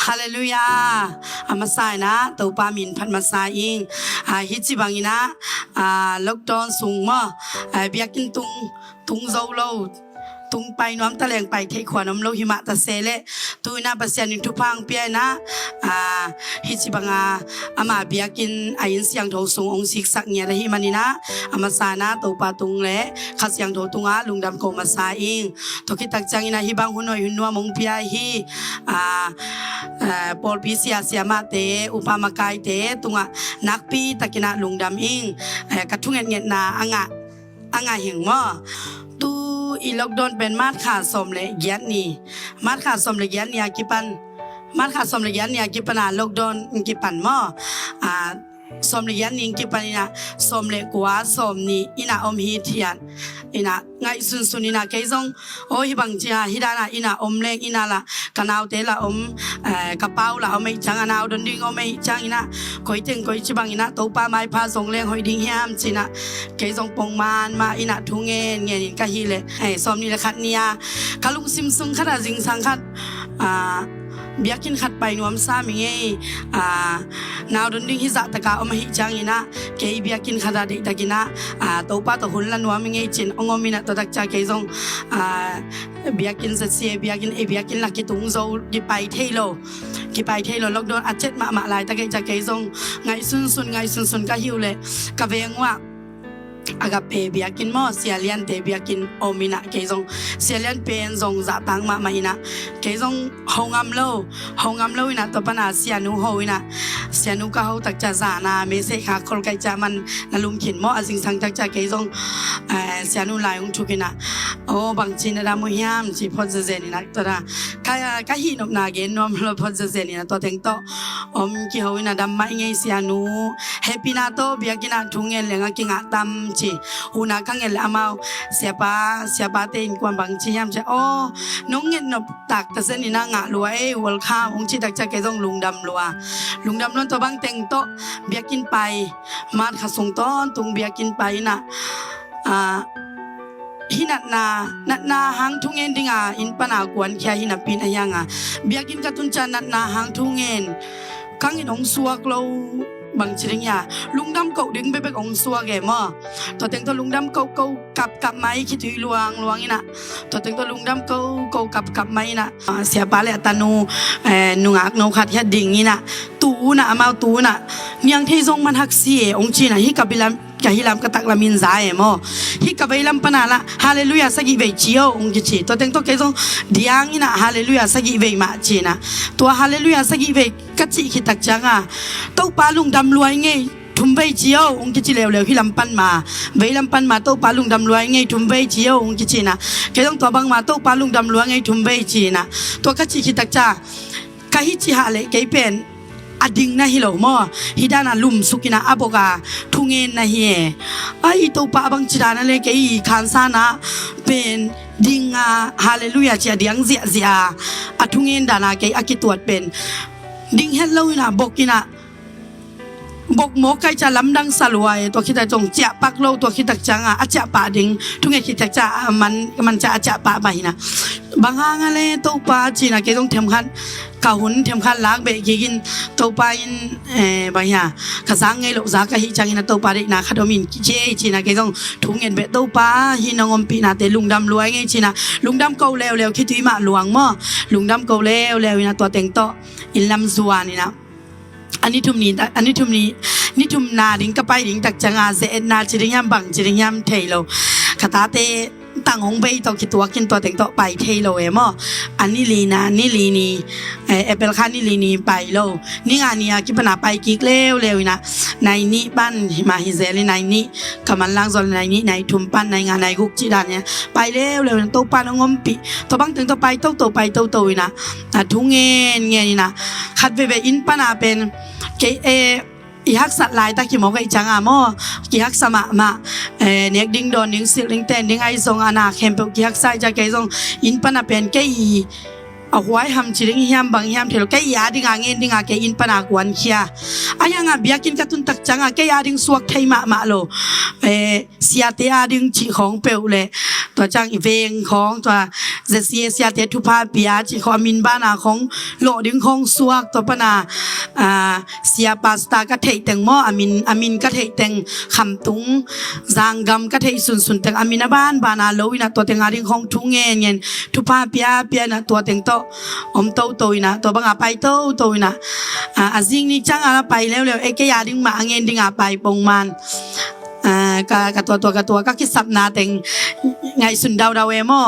ฮาเลลูยาอามาสายนะตัวปามินพันมาสายอิงฮิจิบังอินะล็อกดาวน์สูงมั้งเบียกินตุงเจ้าโลตุงไปน้ำตะแลงไปเทขวาน้ำโลหิมะตะเซเลตุยน่าปัสยานิทุพังเปียนะฮิจิบังอามาเบียกินอายินเสียงโถสูงองศิกสักเงียระหิมันนี่นะอามาสานะตัวปาตุงเละขัดเสียงโถตุงลุงดำโกมาสายอิงตัวคิดตักจังอินะฮิบังหุนอยหุนนัวมงเปียฮิปอลพิเซียเสียมาเตอุปามากายเตตุงนักปีตะกินะลุงดำอิงกระทุ่งเงียนาอ่างเห็งมั้งตูอีล็อกดอนเป็นมาดขาสมเลยยันนี่มาดขาสมเลยยันนี่กิปันมาดขาสมเลยยันนี่กิปันล็อกดอนกิปันมั้งสมเลยยันนี่กิปันนี่นะสมเลยกว่าสมนี่อินาอมฮีเทียนอินะไงสุนอินะเกยซงโอ้ฮิบังจีฮะฮิดานะอินะอมเล็กอินะละกันเอาเตละอมกระเป๋าละอมไม่จังกันเอาดนดิ้งอมไม่จังอินะคอยเต็งคอยจิบังอินะตัวป้าไม้พาส่งเลี้ยงหอยดิ้งแฮมจีนะเกยซงปงมานมาอินะทุ่งเงินนี่ก็ฮิเลสมนี่ละขัดเนี่ยกะลุงซิมซุงขัดจิงสังขัดเบียกินขัดไปนวมซามิเงนาวดนดิ้งฮิจัตะกาอมหิจังอินะเกยเบียกินขัดเด็กตะกินะตัวป้าตัวหุ่นละนวมมิเงจินองมินะตัวตักจากเกยซงเบียกินเสียเบียกินหลักกิตุงโซกิไปเทโลล็อกดาวน์อัดเจ็ดมาลายตะเกยจากเกยซงไงซุนก็หิวเลยกะเวงว่าอากาเปเบียกินหม้อเสียเลียนเตเบียกินโอมินะเกยซงเสียเลียนเป็นซงจะตังมาอินะเกยซงหงอัมโลอินะตัวปนาเสียนูโฮอินะเสียนูก็เขาตักจะสานาเมเซค่ะคนไกลจะมันนาลุมขินหม้ออสิงสังตักจะเกยซงเสียนูลายองทุกินะโอ้บางจีนดามุยามจีพอจะเจนี่นะตัวน่ะก็หินออกนาเกนนอมเราพอจะเจนี่นะตัวเต็งโตอมกี่เขาอินะดำไม่ไงเสียนูเฮปินาโตเบียกินะทุ่งเงินเลงกิงะตำหูนักขังเงินละอามาเสียป้าเต็นกวนบางชียามจะโอ้น้องเงินนบตักแต่เส้นนี่นางะรวยวัลข้าวองค์ชิตักจะเกยต้องลุงดำรัวลุงดำนั่นตัวบางเต็งโตเบียกินไปมาดขัดส่งต้นตุงเบียกินไปนะหินัดนาหางทุ่งเงินดิ่งอินปนากวนแค่หินับปีนอะไรยังเบียกินกระตุ้นจันนัดนาหางทุ่งเงินขังอินองสวกเราบางสิ่งอย่างลุงดำเก่าดึงไปเป็นองสัวแกมั้งตัวเต็งตัวลุงดำเก่ากับไม้คิดถึงลวงนี่นะตัวเต็งตัวลุงดำเก่ากับไม้นะเสียปลาเลยตานูนุงักนูขัดยัดดิ่งนี่นะตูนะมาตูนะเนี่ยงที่ทรงมันหักเสียองค์จีนะฮิกับบิลามกับฮิลามกตักลามินใจมั้งฮิกับบิลามปนาละฮาเลลูยาสักกี่เวจีโอองค์จีตัวเต็งตัวแกทรงเดียงนี่นะฮาเลลูยาสักกี่เวมาจีนะตัวฮาเลลูยาสักกี่เวกัจจิคิดตักจังตัวปลาลุงดำรวยไงทุ่มไปเจียวองค์จีเลวฮิลามปันมาเวลามปันมาตัวปลาลุงดำรวยไงทุ่มไปเจียวองค์จีนะแกต้องตัวบังมาตัวปลาลุงดำรวยไงทุ่มไปจีนะตัวกัจจิคิดตักจ้ากะฮิจิฮาเลแกเป็นอดิ่งนะฮิโลมอฮิดานาลุมสุกินะอโบกาทุ่งเงินนะเฮียไอตัวปะบังจิดานะเลยแกอีคันซานะเป็นดิ่งฮาเลลูยาเจียดิ่งเสียอะทุ่งเงินดานะแกอากิตวดเป็นดิ่งเฮลโลนะบอกกินะบอกหมอใครจะล้ำดังสลวยตัวคิดแต่จงเจาะปักโลตัวคิดแต่จังอาจจะป่าดิ่งทุ่งเงินคิดแต่จะมันจะอาจจะป่าไปนะบางงานเลยตัวป่าจีนะแกต้องเทมขันกะหุ่นเทมขันล้างเบะกินตัวป่าอินบางอย่างข้าสังไงลูกสาวก็ฮิจังอินตัวป่าเด็กนะข้าดมินเจจีนะแกต้องทุ่งเงินเบะตัวป่าฮินองอมปีนะแต่ลุงดำรวยไงจีนะลุงดำเก่าเร็วคิดถึงมาหลวงมั้งลุงดำเก่าเร็วนะตัวเต็งโตอินลำซัวนี่นะอันนี้ทุ่มนี่ทุ่มนาดิ่งก็ไปดิ่งตักจังอาเซนนาจิริยามบังจิริยามเทโลคาตาเตตั้งหงไปตัวคิดตัวกินตัวแต่งตัวไปเทโลมั้งอันนี้ลีนะนี่ลีนี่เอเปิลคานี่ลีนี่ไปโลนี่งานนี้กิปนาไปกิกเร็วนะในนี้บ้านมาฮิเซลีในนี้กำมันล้างโซนในนี้ในทุ่มปั้นในงานในกุกจีดานเนี่ยไปเร็วนะตัวปั้นงมปีตัวบังถึงตัวไปตัวนะทุ่งเงี้ยนี่นะขัดไปอินปนาเป็นเกอีฮักสัตลายตะกี้หมอกไอจังอ่ะมอกี่ฮักสมะมาเน็กดิ้งโดนดิ้งสิลิงเต้นดิ้งไอซงอานาเข้มเปกี่ฮักไซจะเกยซงอินปนาเป็นเกย a huai ham chiring hiam bang hiam thelo ke ya dinga ngen dinga ke in pana kwan khia ayanga biakin katun tak changa ke ya ding suak thai ma lo sia te ya ding chi khong peu le to chang veng khong to je sia te thu pa pia chi kho min bana khong lo ding khong suak to pana sia pasta ka thei teng mo amin ka thei teng kham tung zang gam ka thei sun teng amina ban bana lo ina to teng ading khong thu ngen thu pa pia na to teng to om to ina to banga pai to ina azing ni chang ala pai leo e ke ya ding ma ngen ding a pai pong man kaตัวก็คิดสับนาเต็งไงสุนดาวเอมอ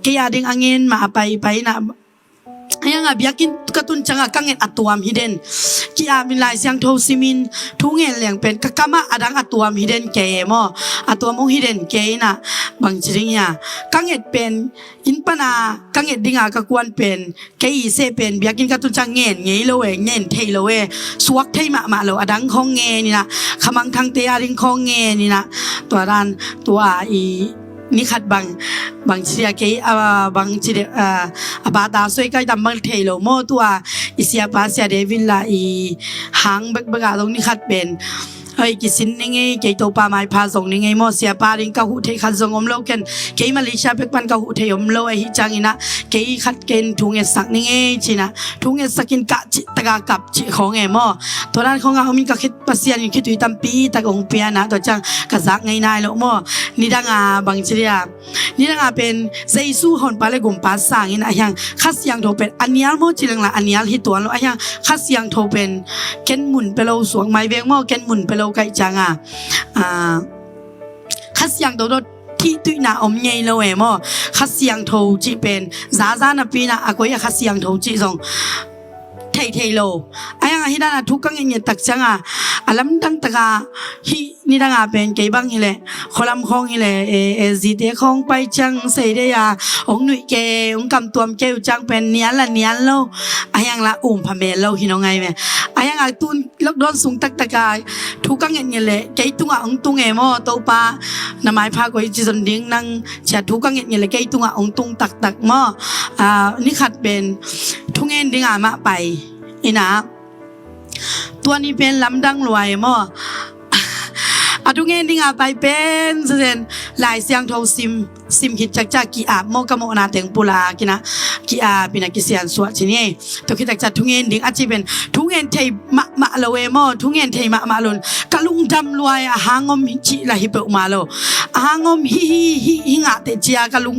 ke ya ding angin ma pai na ayang biakin katun changa kangen atuam hiden kia milai siang tho simin thungen leng pen kakama adang atuam hiden ke mo atuam ong hiden ke na bang chiring ya kanget pen inpana kanget dinga ka kwan pen ke I se pen biakin katun chang ngei lo e ngen thei lo e suak thei ma lo adang khong nge ni na khamang thang te ya ring khong nge ni naตัวด้านตัวนี่ขัดบางเสียเกย์บางชีเดบาตาสวยก็ดำมันเทโลโมตัวอิเสียปาเสียเดวิลล่าหางเบกาตรงนี้ขัดเป็นเฮ้ยกิสินนี่ไงเกย์ตัวปลาไม้พาส่งนี่ไงโมเสียปาริงกะหูเทขัดส่งอมโลกันเกย์มาเลเซียเป็กปันกะหูเทอมโลไอฮิจังอินะเกย์ขัดเกณฑ์ทุงเอสักนี่ไงจีนะทุงเอสักินกะจิตะกากับจิของไงโมตัวนั้นของเขามีกะคิดปัสยานี่คิดตุยตัมปีตะกงเปียนะตัวจังกะซักไงนายโลโมนี่ดังบางชีนี่ดังเป็นเจซูฮอนปาเลกุมปาสังอินะยังคัสยังโทเป็นอันยาลโมจิลังละอันยาลฮิตัวโลยังคัสยังโทเป็นเกณฑ์หมุนเปโลสวงไม้เวงโมเกณฑ์หมุนเปโลไกจังคัสยังโตที่ตุยนาอมเงยเลยมั้งคัสยังโทจีเป็นซาหน้าปีน่ะอากอยคัสยังโทจีส่งเทโลอายังฮิดานะทุกกังเงี้ยตักจังอาลัมดังตะกาฮินี่ดังเป็นเก็บังฮิเลขลัมคงฮิเลจีเตคงไปจังเสยเดียองหนุ่ยเกองกำตัวมเกวจังเป็นเนียนโลอายังละพเมลโลฮิน้องไงแม่อายังตุนลักดอนสูงตักตะกาทุกกังเงี้ยเลยเกตุงตุงโมโตปาน้ำไม้พากอยจิสันดิ้งนั่งจะทุกกังเงี้ยเลยเกตุงตุงตักโมนี่ขัดเป็นทุงเงี้ยดิ้งมาไปอีนะตัวนี้เป็นลำดังรวยมั้งทุกเงินดิ้งไปเป็นเส้นลายเสียงโทซิมคิดจากกี่อาโมกโมนาเต็งปุลากินะกี่อาเป็นนักเสียนสวดที่นี่ตัวคิดจากทุกเงินดิ้งอาจจะเป็นทุกเงินเทมาละเวมั้งทุกเงินเทมาลุนกะลุงดำรวยหางอมจิละฮิเปอมาโลหางอมฮิงาเตจียกะลุง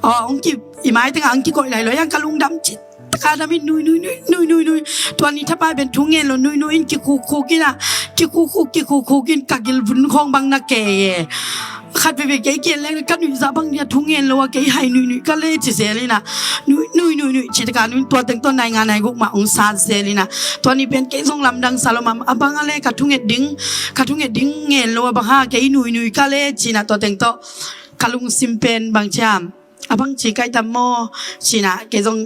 องกิอีไม้ตั้งองกิก่อยไหลเลยยังกะลุงดำจิตกาดามินุยตัวนี้ถ้าไปเป็นทุ่งเงินแล้วนุยกิคูกินะกิคูกินกักกิลบุญของบางนักเกย์ขัดไปเกย์เกย์แล้วกันนุยซาบางเนี่ยทุ่งเงินแล้วว่าเกย์ให้นุยก็เลยจิเซลีนะนุยจิตการนุยตัวแต่งต้นในงานในกุกมาองศาเซลีนะตัวนี้เป็นเกย์ทรงลำดังสารมัมบางอะไรกัดทุ่งเงินดิ้งเงินแล้วว่าบางฮะเกย์นุยก็เลยจินะตัวแต่งต้นกะลุงซิมเป็นบางชามบางจีไก่ตำโมจินะเกย์ทรง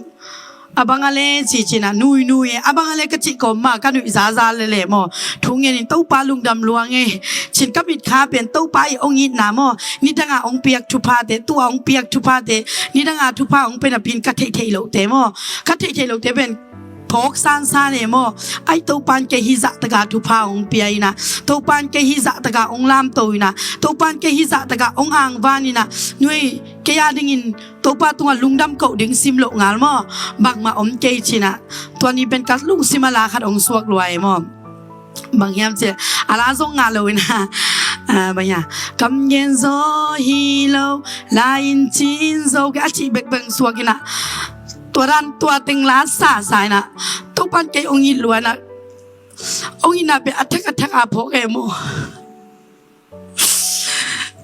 abang ale cici na nui abang ale kecik koma kan izaza lele mo thungye ni tau palung dam luange chin kapit kha pen tau pai ong it na mo ni danga ong piak thupa te tu ong piak thupa te ni danga thupa ong pen pin ka thei lo te mo ka thei lo te benพกซานเอโมไอตัวปานเกฮิจะตะกาทุพาองเปียนะตัวปานเกฮิจะตะกาองลามตัวนะตัวปานเกฮิจะตะกาองอ่างวานี่นะนุ้ยเกียดิ่งินตัวปาตัวลุงดำเก่าดิ่งซิมโลงาลมอบางมาอมเกชินะตัวนี้เป็นกัดลุงซิมาลาขัดองสวกรวยมอบางยามเจอาลาซงงาเลยนะบางอย่างกำเย็นโซฮีโลลาอินจินโซกอาชีเบกเบงสวกินะตัวรันตัวเต็งล้าสาสายนะตัวปันเกยองยินล้วนนะองยินน่ะเป็นอัฐกอาโพเกโม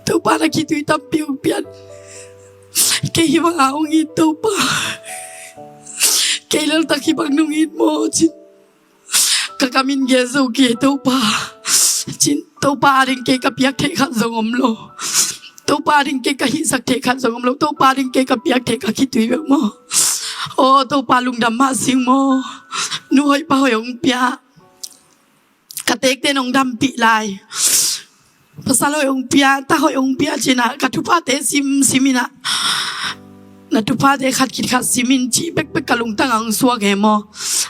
ตัวปานคิดวิตาปิวเปียนเกยบังอาองยินตัวปาเกยแล้วตะคิบังนุ่งยินโมจินกะกามินเกซูเกยตัวปาจินตัวปาดิงเกยกับยักเทขันสงอมโลตัวปาดิงเกยกับหิสักเทขันสงอมโลตัวปาดิงเกยกับยักเทกับคิดวิเวโมโอ้ตัวปลาลุงดำมาสิงโมนุ่ยปลาหอยองเปียกระเตกเตนองดำปีลายภาษาหอยองเปียตาหอยองเปียจีน่ะกระทุพาเตซิมินะ na tu pa de khat kit khat simin chi bek bek kalung tang ang suak he mo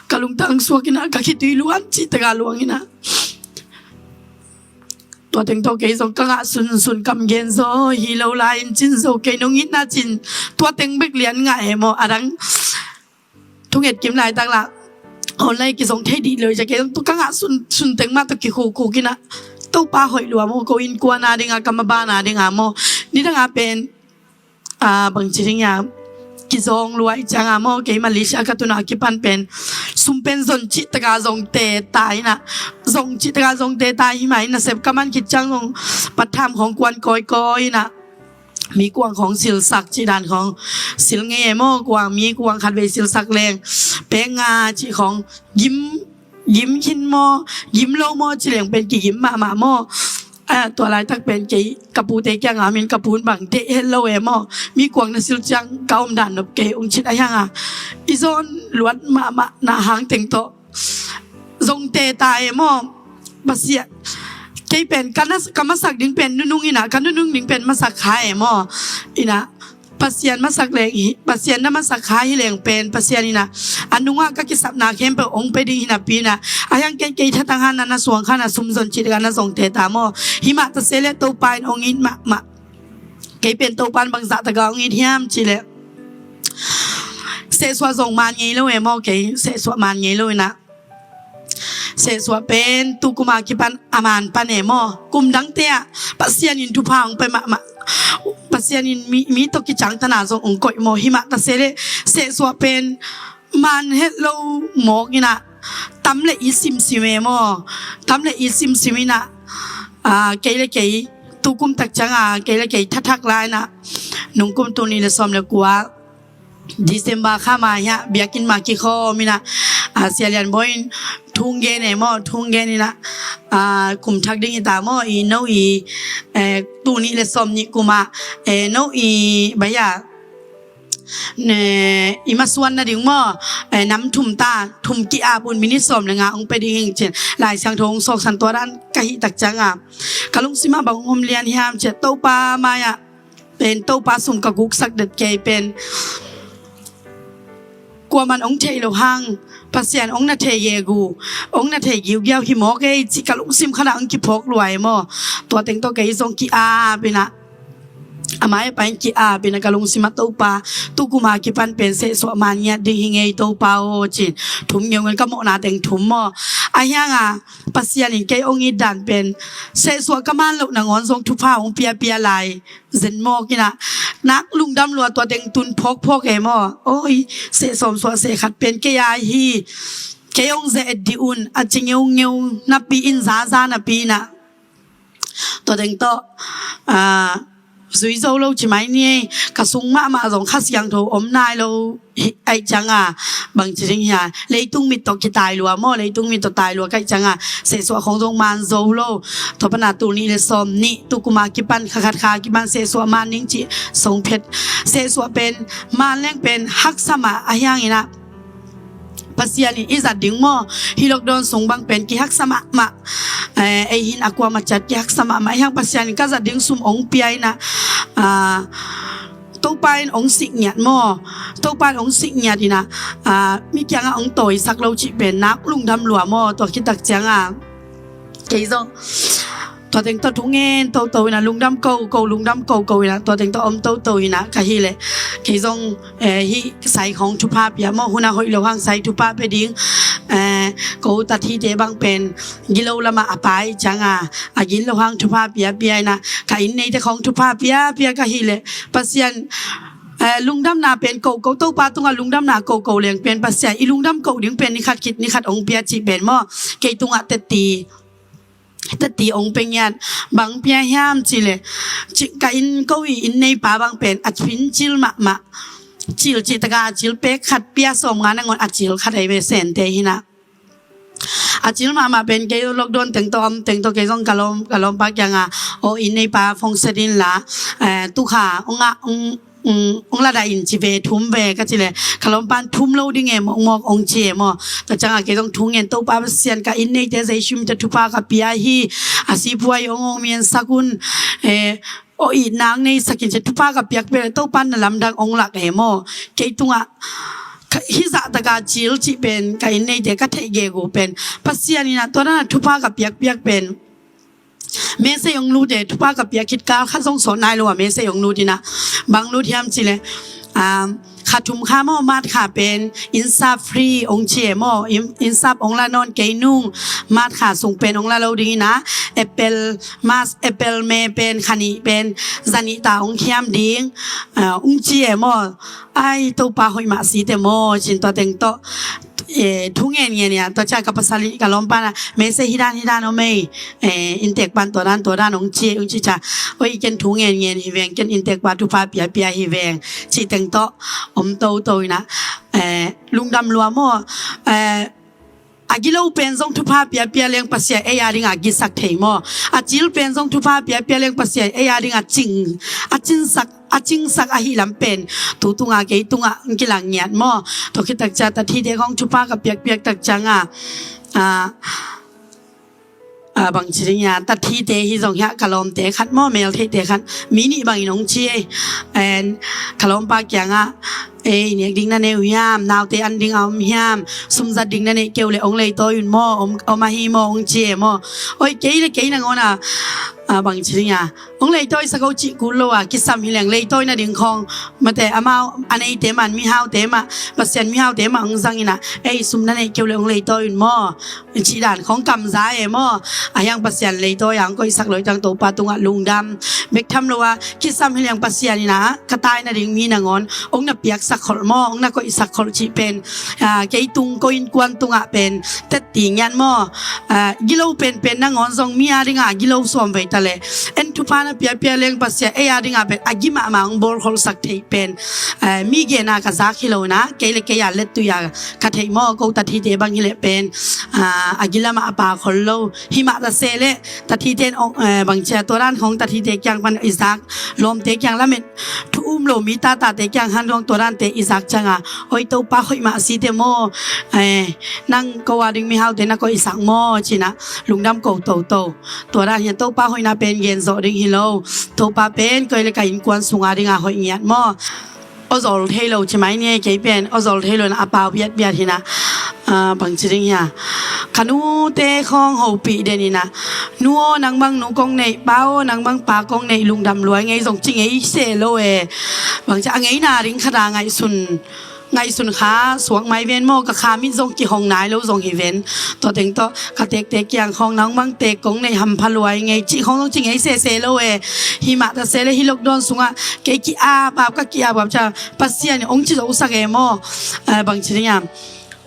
kalung tang suak ina ka khit luan chi taga luang ina to teng to ke so ka sun kam gen so hi lo la in chin so ke nong in na chin to teng bek lian nga he mo arang thung et kim lai tak la online ki song thei di loi ja ke to ka sun teng ma to ki khu kina to pa hoi lua mo ko in kwa na dinga kamaba na dinga mo ni danga pen bang chiring ya ki zong luai changa mo ke Malaysia ka tuna ki pan pen sumpen zon chi taga zong te tai na zong chi taga zong te tai hi mai na sep kaman ki chang zongปัทthamของกวนกอยๆนะมีกวางของศิลศักดิ์จีดานของศิลเงยโมกวางมีกวางคัดเวศิลศักดิ์แรงเปงาจีของยิ้มขินโมยิ้มโลโมจีเหลียงเป็นกี่ยิ้มมาโมตัวลายทักเป็นกี่กระปูเตแกงอามินกระปูนบังเตเฮลโลเอโมมีกวางนศิลจังเกาอมด่านนบเกองชิดอะไรอ่ะอีโซนล้วนมาหน้าหางเต็งโตทรงเตตายโมบาเสียเกยเป็นกันนะกรรมสักดิ้งเป็นนุ่งอีนะกันนุ่งดิ้งเป็นมาสักขายโมอีนะปัสเซียนมาสักแรงปัสเซียนนั้นมาสักขายแรงเป็นปัสเซียนนี่นะอันนุ่งว่าก็กิสับนาเข้มไปองไปดีหินาปีนะอายังเกยทัดทางหันนั้นสวงขันสุ่มสนจิตกันนะส่งเตตามอหิมะตะเซเลโตปายองอินมาเกยเป็นโตปานบางสัตตะกองอินเฮียมจิเลเสสวะส่งมานงี้เลยโมเกยเสสวะมานงี้เลยนะเสสวะเป็นตุกุมากิปันอามานปันเอโมกุมดังเตียปัสเซียนินทุพางไปมาปัสเซียนินมีตกิจังตนาทรงองค์กอยโมหิมะตะเซเลเสสวะเป็นมันเฮลโลหมอกนะตั้มเลอีซิมซิเมโมตั้มเลอีซิมซิมินะเกยเลเกยตุกุมตักจังเกยเลเกยทักลายนะนุ่งกุมตัวนี้เลยสมเลยกัวดิเซมบาข้ามาฮะเบียกินมากิโคมินะเสียเลียนบอยทุ่งเกนโมทุ่งเกนี่นะกุมทักดิ้งตาโมอีโนอีตัวนี้เลยสมนี่กุมาโนอีใบยาอิมาส่วนนะดิ้งโมน้ำทุ่มตาทุ่มกีอาบุญมินิสมเลยงาองไปดิ้งเจนลายช่างทงสอกสันตัวด้านกะหิตักจังกะลุงซิมาบังหมเลียนฮามเจโตปามายะเป็นโตปาสุ่มกะกุกสักเด็ดเกยเป็นกลัวมันองเทโลหังปัสเซียนองนาเทเยกูองนาเทยิวเกียวหิมอกเอจิกะลุงซิมขนาดองกิพกรวยโมตัวเต็งตัวเกยซงกีอาเป็นนะอามาไปกีอาเป็นกะลุงซิมาโตปาตุกุมากิปันเป็นเสสวมันเนี่ยดิหิงเอโตปาโอจินถุมเงินก็โมนาเต็งถุมโมอายังปัสเซียนเกยองอีดันเป็นเสสวกะมันลุกนางอนทรงทุพาองเปียลายเซนโมกินะนักลุงดำรัวตัวเต็งตุนพกเอโมโอ้ยเสสมสวเสขัดเป็นเกยาฮีเกยองเซเอดิอุนอาจิงเงียวนับปีอินซานับปีนะตัวเต็งโต水州路去买呢，可送妈妈从卡乡头我们那路ไอจังบางทีเนี่ยเลยตุ้งมิตรกิตายรัวมั่วเลยตุ้งมิตรตายรัวไกจังเสสวะของตรงมันโซโลทบนาตูนี้เลยสมนี่ตุกุมากิปันขัดขากิปันเสสวะมันนิ่งจีทรงเพชรเสสวะเป็นมันแรงเป็นฮักสมาอายังอีนะปัสยานีอิจัดดิ่งมั่วฮิลกโดนส่งบางเป็นกิฮักสมามาไอหินอากวามาจัดกิฮักสมามายังปัสยานีก็จัดดิ่งซุ่มองเปียนะตัวไปองสิงห์หม้อตัวไปองสิงห์ดีนะมีแกงองต่อยสักเราจีเป็นนักลุงทำหลัวหม้อตัวคิดตักจังเกี่ยงตัวเต็งตัวทุ่งเงินตัวนะลุงดำเก่าลุงดำเก่านะตัวเต็งตัวตัวนะก็ฮีเลยเกี่ยงฮีใส่ของทุพาเปียหม้อหุ่นหอยเหลวห้างใส่ทุพาไปดิ้งกูตัดที่เจบังเป็นกิโลละมาอภัยจังกินเหลวห้างทุพาเปียนะก็อินในแต่ของทุพาเปียก็ฮีเลยปัสยันลุงดำนาเป็นเก่าตู้ปลาตุงลุงดำนาเก่าเลี้ยงเป็นปัสยันอีลุงดำเก่าเลี้ยงเป็นนิขัดคิดนิขัดองเปียจีเป็นหม้อเกี่ยตุงเตตีองเป็นยันบางเปียห้ามจีเลยจิกอินก็อินในป่าบางเป็นอัดพินจิลมาจิลจิตกาจิลเป็กขัดเปียสมงานงอนอัดจิลขัดไอเวเซนเตหินะอาจิลมาเป็นเกลลกโดนแต่งตัวเกลงกะลมปักยังโออินในป่าฟงเสดินละตุขาอง องละได้อินจิเวทุ่มเวก็จิเลยขลมปานทุ่มโลดิเงมององเจมอแต่จังอาเกต้องทุ่งเงินตัวปาเซียนกับอินเนเตใจชุมจะทุพากับปีอาฮีอาศิพวยองเมียนสักุนโออีนางในสกินจะทุพากับเปียกเปรตัวปันนลำดังองหลักเหมอเกตุงะฮิซาตะกาจิลจิเป็นกับอินเนเตก็เทเกกูเป็นปัสเซียนี่นะตัวนั้นทุพากับเปียกเป็นเมสยองนูเดทุพากับเปียคิดกาข้าทรงสอนนายเลยว่าเมสยองนูดีนะบางนูที่ทำจิเลยขาทุมข้ามอมาดขาเป็นอินซาฟรีองเชียมออินซาองลานอนเกนุ่งมาดขาส่งเป็นองลาเราดีนะเอเปิลมาสเอเปิลเมเป็นขานิเป็นซานิตาองเขียมดิ้งองเชียมอไอตัวปลาหอยมาสีเตมอจินตัวเต็งโตทุ่งเงี้ยตัวจากกับภาษาลิกับลมปานะเมสฮิดานโอเมอินเตกปันตัวด้านองเชียจ้าโอ้ยกันทุ่งเงี้ยฮิเวงกันอินเตกปันทุพาเปียฮิเวงจิเต็งโตอมโตนะลุงดำลัวมออากิโลเป็นทรงทุพาเปียเลี้ยงปัสเซียยาดิงอากิสักเทมออาจิลเป็นทรงทุพาเปียเลี้ยงปัสเซียยาดิงอาจิงสักอาหิลำเป็นตุงอาเกตุงอากิลังเงียดมอตัวคิดตักจัดที่เด็กของทุพากับเปียตักจังบางชิ้นเนี่ยตัดที่เตะที่ส่งเหี้ยกะลมเตะขัดหม้อเมลเตะขัดมินิบางน้องเชียกะลมปากอย่างเนี่ยดิ้งนั่นเองยามนาวเตอันดิ้งเอายามสมจัดดิ้งนั่นเองเกี่ยวเลยองเลยตัวยุ่นหม้อเอามาฮีหม้อองเชียหม้อโอ้ยเก๋นังอ่ะบางชิ้นเนี่ยองเลยตัวสักเอาจิกุลโลกิสามหิเลงเลยตัวน่ะดิ้งคองมาแต่อามาอันนี้เตมันมีฮาวเตมาปัสเซียนมีฮาวเตมาองซังอินะสมนั่นเองเกี่ยวเลยองเลยตัวยุ่นหม้อชีด่านของกำซ้ายหม้อยังปัสเซียนเลยตัวอย่างก็สักเลยจังตัวปาตุงะลุงดำเบกทำโลว่ากิสามหิเลงปัสเซียนนี่นะกระต่ายน่ะดิ้งมีนางอนองน่ะเปียกสักขอมองน่ะก็สักขอจีเป็นเกยตุงก็อินกวนตุงะเป็นแต่ตีงยันหม้อกิโลเป็นนางอนทรงมีอะไรงะกิโลสวมไปเลยทุพานะเปียเลี้ยงปัสเซียดิงาเป็นอากิมามังบอลคอลสักเทเป็นมีเกณฑ์กับซักฮิโลนะเกลเกียเล็ดตุยาคัดให้หม้อกูตัดที่เดบังฮิเลเป็นอากิลามาปาคอลโลหิมะตะเซเลตัดที่เดนบางเจ้าตัวด้านของตัดที่เดกยังปันอิซักลมเตกยังละเม็ดทุ่มโลมีตาเตกยังหันดวงตัวด้านเตอิซักจังโอ้ยตัวปาหอยมาสีเตโมนั่งกวาดิงมีฮาวเตนักก็อิซักหม้อชินะลุงดำโกโตตัวด้านเห็นตัวปาหอยน่าเป็นเย็นโซดิงฮิโลตัวปาเป็นก็เลยกอินกวนสุงอาดิงหอยเงียดหม้ออซอลเทโลใช่ไหมเนี่ยเกย์เป็นอซอลเทโลนะอาปาเบียดทีนะบางชิ้นเนี่ยขนูเตะของหูปีเดนี่นะนัวนางบังนูกงในเป้านางบังปากงในลุงดำรวยไงส่งจริงไงเซโลบางจะไงนาริงขนาไงสุนค้าสวงไม้เว้นโมกับคามินทรงกี่ห้องนายแล้วทรงหิเว้นตัวเต็งตัวกระเตกอย่างของน้องบังเตกกงในหำพลวยไงจีของต้องจริงไงเซโลหิมะตะเซเลฮิลกดอนสุงะเกกิอาปาบก็กิอาแบบจะปัสเซียนองค์จิตอุสักโมบางชิ้นเนี่ย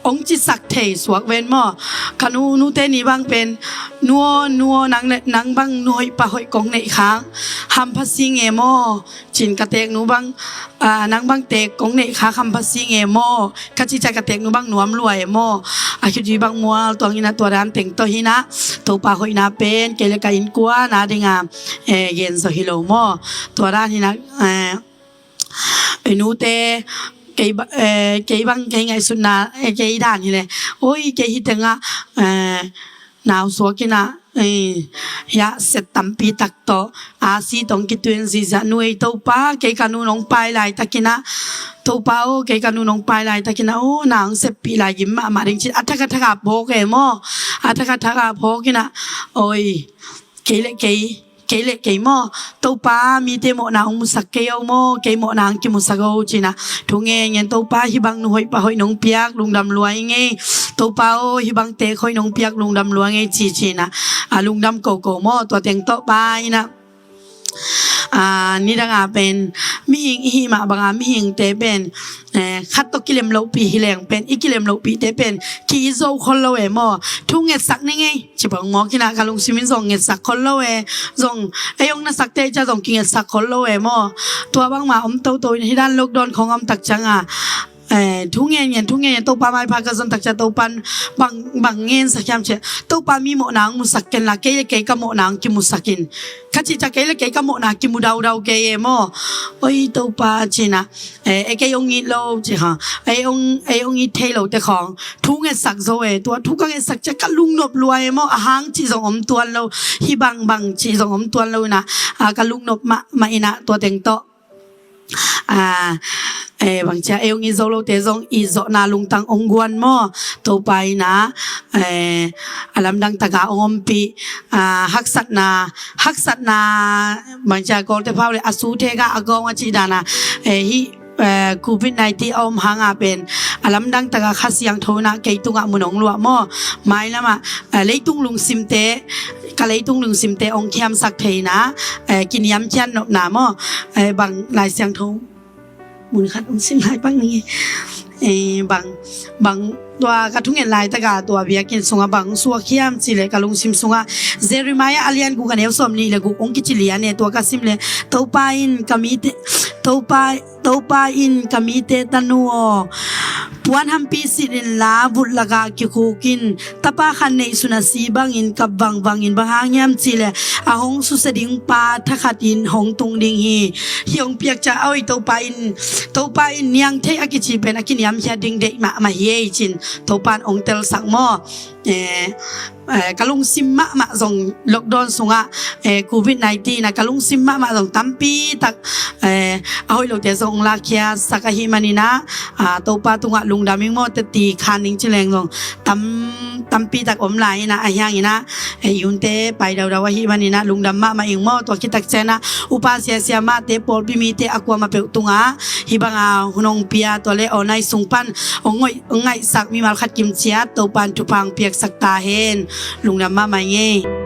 องค์จิตสักเทสวกเว้นหม้อขนูเตนี่บางเป็นนัวนางบางนวยปะหอยกงในค้างหำพัสซิงหม้อจินกระเตกนูบางนางบางเตกกงในค้าหำพัสซิงหม้อกัจจิจักกระเตกนูบางหนวมรวยหม้ออาคิจีบางมัวตัวนี้นะตัวด้านเต็งตัวหินะตัวปะหอยนาเป็นเกลกาอินกัวนาดิงามเย็นโซฮิโลหม้อตัวด้านหินะนูเตเกย์บางเกย์ไงสุนาเกย์ด่านนี่เลยโอ้ยเกย์ฮิตงะหนาวสวกินะยาเสตตัมปีตักโตอาซีตองกิตุนซีซานุเอตัวป้าเกย์กานูน้องไปลายตะกินะตัวป้าโอเกย์กานูน้องไปลายตะกินะโอ้นางเสพปีลายยิ้มมาดิงชิอัตถกะโพกโมอัตถกะโพกินะโอ้ยเกย์เล็กหม้อตัวป้ามีเตโมนางมุสักเกยโมเกยโมนางกิมุสักโอจีนะทุงเงี้ยตัวป้าฮิบังนุหอยปะหอยน้องเปียกลุงดำรวยเงี้ยตัวป้าโอฮิบังเตะหอยน้องเปียกลุงดำรวยเงี้ยจีนะลุงดำโกโมตัวเต็งโตป้านะนี่ดังเป็นมีหิงหิมะบางมีหิงเตเป็นขัดตกิเลมโลปีหิเลงเป็นอีกิเลมโลปีเตเป็นกีโซคนโลหม้อทุ่งเงสักนี่ไงจิบังหมอกินะการลุงซิมินส่งเงสักคนโลส่งยงนักสักเตจะส่งกิเงสักคนโลหม้อตัวบางมาอมโตที่ด้านโลกดอนของอมตักจัง thu nghe tàu pa mai pha ka zon tak cha tàu pan bang ngen sakyam che tàu pa mi mo nang musakken la ke ka mo nang ki musakin kachi cha ke ka mo na ki mu dau ke mo oi tàu pa china ke yong ni lo chi ha ông i thei lo te khong thu nge sak zo tua thu ka nge sak cha ka lung nop luai mo a hang chi zong om tuan lo hi bang chi zong om tuan lo na ka lung nop ma ina tua teng to bang cha ông i zo lo te zong i zo na lung tang ong guan mo to pai na alam dang taga om pi haksat na bang cha ko te phau le asu the ga agong a chi dana hi COVID-19 om hanga pen alam dang taga khasiang thona ke tunga munong lua mo mai lama leitung lung simte ka leitung lung simte ong khiam sak theina kin yam chan no na mo bang lai siang tho mun khat ong sim hai bang ni bang tua ka thungen lai taga tua biakin sunga bang suwa khiam chile ka lung sim sunga Jeremiah alian gu kaneu som ni le gu ong ki chilia ne tua ka sim le topain kamite topain kamite tanuo puan hampi sirin la but laga ki kukin tapa khan nei suna si bangin kabang bangin bahangyam chile ahong su seding pa thakhatin hong tung ding hi hiong piak cha oi topain niang the akichi pen akiniam hia ding de ma hi chin topan ong tel sak mo kalung simma ma zong lockdown sunga COVID-19 na kalung simma ma zong tampi tak ahoy lo te zong la kya sakahi manina topa tunga lungdaming mo te ti khaning chileng zong tampi tak om lai na ahyang ina yunte pai daw daw hi manina lungdam ma ing mo to kitak chena upasya sia ma te pol bi mi te akwa ma pe tunga hibanga hunong pia to le onai sungpan ongai sak mi mal khat kim chia topan tupang piak sak ta hen lungdam ma mai nge